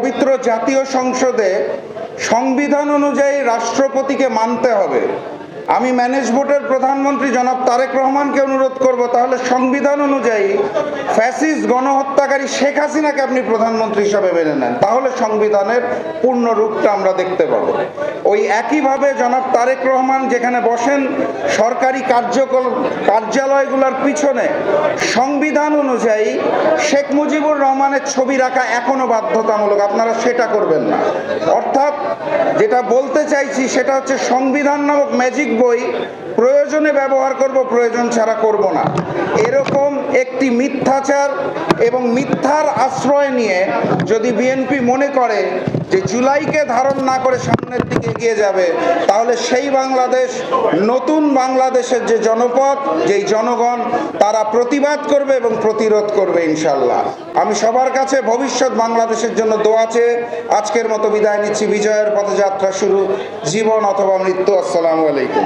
পবিত্র জাতীয় সংসদে সংবিধান অনুযায়ী রাষ্ট্রপতিকে মানতে হবে। আমি ম্যানেজ বোর্ডের প্রধানমন্ত্রী জনাব তারেক রহমানকে অনুরোধ করব, তাহলে সংবিধান অনুযায়ী ফ্যাসিস্ট গণহত্যাকারী শেখ হাসিনাকে আপনি প্রধানমন্ত্রী হিসাবে মেনে নেন, তাহলে সংবিধানের পূর্ণ রূপটা আমরা দেখতে পাব। ওই একইভাবে জনাব তারেক রহমান যেখানে বসেন সরকারি কার্যালয়গুলোর পিছনে সংবিধান অনুযায়ী শেখ মুজিবুর রহমানের ছবি রাখা এখনো বাধ্যতামূলক, আপনারা সেটা করবেন না। অর্থাৎ যেটা বলতে চাইছি সেটা হচ্ছে সংবিধান নামক ম্যাজিক বই প্রয়োজনে ব্যবহার করব, প্রয়োজন ছাড়া করব না। এরকম একটি মিথ্যাচার এবং মিথ্যার আশ্রয় নিয়ে যদি বিএনপি মনে করে যে জুলাইকে ধারণ না করে সামনের দিকে এগিয়ে যাবে, তাহলে সেই বাংলাদেশ, নতুন বাংলাদেশের যে জনপদ, যেই জনগণ, তারা প্রতিবাদ করবে এবং প্রতিরোধ করবে ইনশাল্লাহ। আমি সবার কাছে ভবিষ্যৎ বাংলাদেশের জন্য দোয়া চেয়ে আজকের মতো বিদায় নিচ্ছি। বিজয়ের পথযাত্রা শুরু, জীবন অথবা মৃত্যু। আসসালামু আলাইকুম।